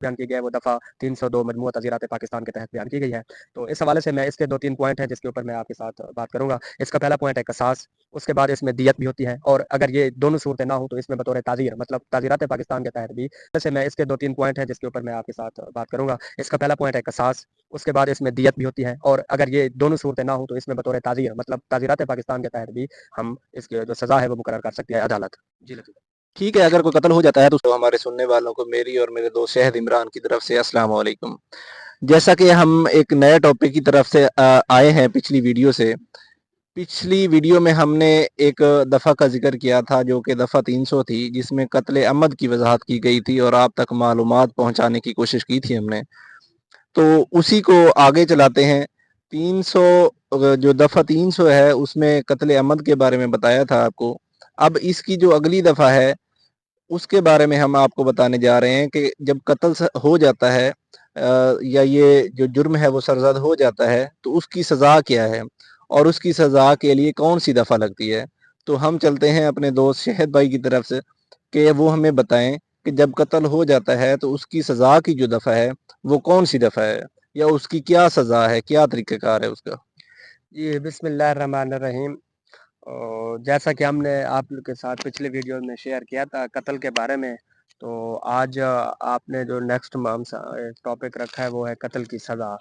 बयान की गई है वो दफ़ा 302 मजमूआ तज़ीरात पाकिस्तान के तहत बयान की गई है। तो इस हवाले से मैं इसके 2-3 पॉइंट हैं जिसके ऊपर मैं आपके साथ बात करूँगा। इसका पहला पॉइंट है क़सास, उसके बाद इसमें दियत भी होती है और अगर ये दोनों सूरतें ना हो तो इसमें बतौर ताज़ीर मतलब ताज़ीरात पाकिस्तान के तहत भी वैसे मैं इसके 2-3 पॉइंट हैं जिसके ऊपर मैं आपके साथ बात करूँगा। इसका पहला पॉइंट है क़सास, उसके बाद इसमें दियत भी होती है और अगर ये दोनों सूरतें ना हो तो इसमें बतौर ताज़ीर मतलब ताज़ीरात पाकिस्तान के तहत भी हम इसकी जो सज़ा है वो मुकर्रर कर सकती है अदालत। जी लतीफ़। ठीक है, अगर कोई कत्ल हो जाता है तो हमारे सुनने वालों को मेरी और मेरे दोस्त शहद इमरान की तरफ से अस्सलाम वालेकुम। जैसा कि हम एक नए टॉपिक की तरफ से आए हैं पिछली वीडियो से। पिछली वीडियो में हमने एक दफ़ा का जिक्र किया था जो कि दफ़ा 300 थी, जिसमें कत्ल अमद की वजाहत की गई थी और आप तक मालूमात पहुंचाने की कोशिश की थी हमने। तो उसी को आगे चलाते हैं। 300 जो दफ़ा 300 है उसमें कत्ल अमद के बारे में बताया था आपको। अब इसकी जो अगली दफ़ा है उसके बारे में हम आपको बताने जा रहे हैं कि जब कत्ल हो जाता है या ये जो जुर्म है वो सरज़द हो जाता है तो उसकी सज़ा क्या है और उसकी सज़ा के लिए कौन सी दफ़ा लगती है। तो हम चलते हैं अपने दोस्त शहद भाई की तरफ से कि वो हमें बताएं कि जब कत्ल हो जाता है तो उसकी सज़ा की जो दफ़ा है वो कौन सी दफ़ा है या उसकी क्या सज़ा है, क्या तरीक़ाकार है उसका। जी, बिस्मिल्लाहिर्रहमानिर्रहीम। और जैसा कि हमने आप लोग के साथ पिछले वीडियो में शेयर किया था कत्ल के बारे में, तो आज आपने जो नेक्स्ट टॉपिक रखा है वो है कत्ल की सज़ा।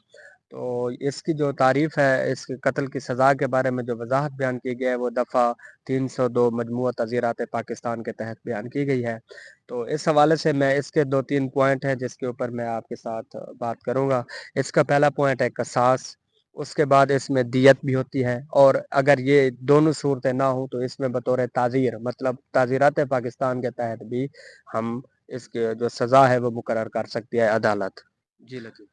तो इसकी जो तारीफ़ है, इस कत्ल की सज़ा के बारे में जो वज़ाहत बयान की गई है वो दफ़ा 302 मजमूआ तज़ीरात पाकिस्तान के तहत बयान की गई है। तो इस हवाले से मैं इसके 2-3 पॉइंट हैं जिसके ऊपर मैं आपके साथ बात करूँगा। इसका पहला पॉइंट है क़सास, उसके बाद इसमें दियत भी होती है और अगर ये दोनों सूरतें ना हो तो इसमें बतौर ताज़ीर मतलब ताज़ीरात पाकिस्तान के तहत भी हम इसकी जो सज़ा है वो मुकर्रर कर सकती है अदालत। जी लतीफ़।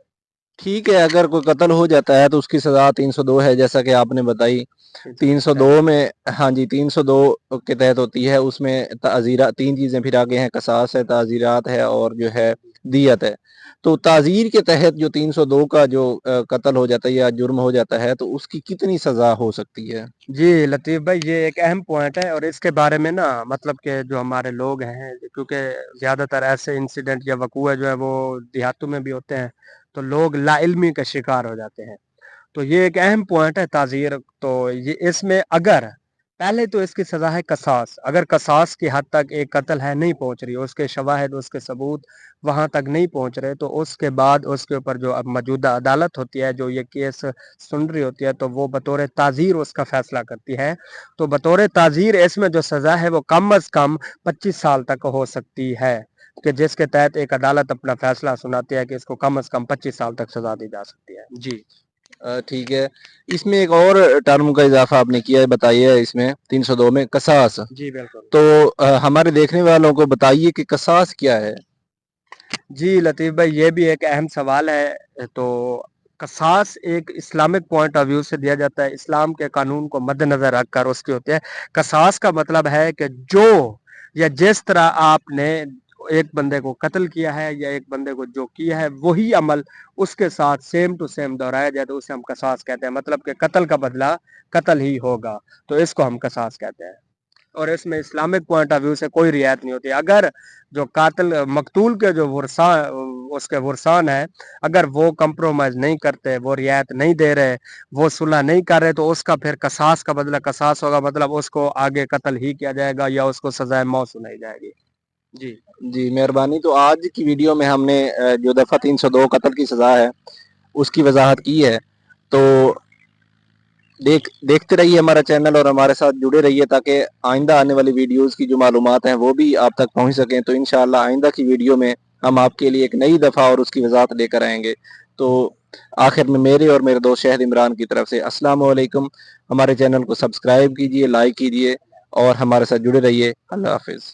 ठीक है, अगर कोई कत्ल हो जाता है तो उसकी सज़ा 302 है जैसा कि आपने बताई। 302 के तहत 302 में हाँ जी, 302 के तहत होती है। उसमें ताज़ीरा 3 चीज़ें फिर आगे हैं, क़सास है, ताज़ीरात है और जो है दियत है। तो ताज़ीर के तहत जो 302 का जो कत्ल हो जाता है या जुर्म हो जाता है तो उसकी कितनी सज़ा हो सकती है? जी, लतीफ़ भाई ये एक अहम पॉइंट है और इसके बारे में ना मतलब कि जो हमारे लोग हैं क्योंकि ज़्यादातर ऐसे इंसिडेंट या वक़ूए जो है वो देहातों में भी होते हैं, तो लोग लाइल्मी का शिकार हो जाते हैं। तो ये एक अहम पॉइंट है ताज़ीर। तो ये इसमें अगर पहले तो इसकी सज़ा है क़सास, अगर क़सास की हद तक एक कत्ल है नहीं पहुँच रही, उसके शवाहिद, उसके सबूत वहाँ तक नहीं पहुँच रहे, तो उसके बाद उसके ऊपर जो अब मौजूदा अदालत होती है, जो ये केस सुन रही होती है, तो वो बतौर ताज़ीर उसका फ़ैसला करती है। तो बतौर ताज़ीर इसमें जो सज़ा है वो कम अज़ कम 25 साल तक हो सकती है, कि जिसके तहत एक अदालत अपना फ़ैसला सुनाती है कि इसको कम अज़ कम 25 साल तक सज़ा दी जा सकती है। जी। ठीक है। इसमें एक और टर्म का इज़ाफ़ा आपने किया है, बताइए इसमें 302 में क़सास। जी, बिल्कुल। तो हमारे देखने वालों को बताइए कि क़सास क्या है? जी, लतीफ़ भाई ये भी एक अहम सवाल है। तो क़सास एक इस्लामिक पॉइंट ऑफ व्यू से दिया जाता है, इस्लाम के कानून को मद्देनज़र रखकर उसकी होती है। क़सास का मतलब है कि जो या जिस तरह आपने एक बंदे को कत्ल किया है या एक बंदे को जो किया है, वही अमल उसके साथ सेम टू सेम दोहराया जाए तो उसे हम क़सास कहते हैं। मतलब कि कत्ल का बदला कत्ल ही होगा, तो इसको हम क़सास कहते हैं। और इसमें इस्लामिक पॉइंट ऑफ व्यू से कोई रियायत नहीं होती। अगर जो कातिल मकतूल के जो वर्सा उसके वर्सान है, अगर वो कंप्रोमाइज़ नहीं करते, वो रियायत नहीं दे रहे, वो सुलह नहीं कर रहे, तो उसका फिर क़सास का बदला क़सास होगा, मतलब उसको आगे कत्ल ही किया जाएगा या उसको सज़ाए मौत सुनाई जाएगी। जी। जी, मेहरबानी। तो आज की वीडियो में हमने जो दफ़ा 302 कत्ल की सज़ा है, उसकी वज़ाहत की है। तो देखते रहिए हमारा चैनल और हमारे साथ जुड़े रहिए ताकि आइंदा आने वाली वीडियोज़ की जो मालूमात हैं वो भी आप तक पहुँच सकें। तो इंशाअल्लाह आइंदा की वीडियो में हम आपके लिए एक नई दफ़ा और उसकी वज़ाहत लेकर आएँगे। तो आखिर में मेरे और मेरे दोस्त शहद इमरान की तरफ से अस्सलाम वालेकुम। हमारे चैनल को सब्सक्राइब कीजिए, लाइक कीजिए और हमारे साथ जुड़े रहिए। अल्लाह हाफ़िज़।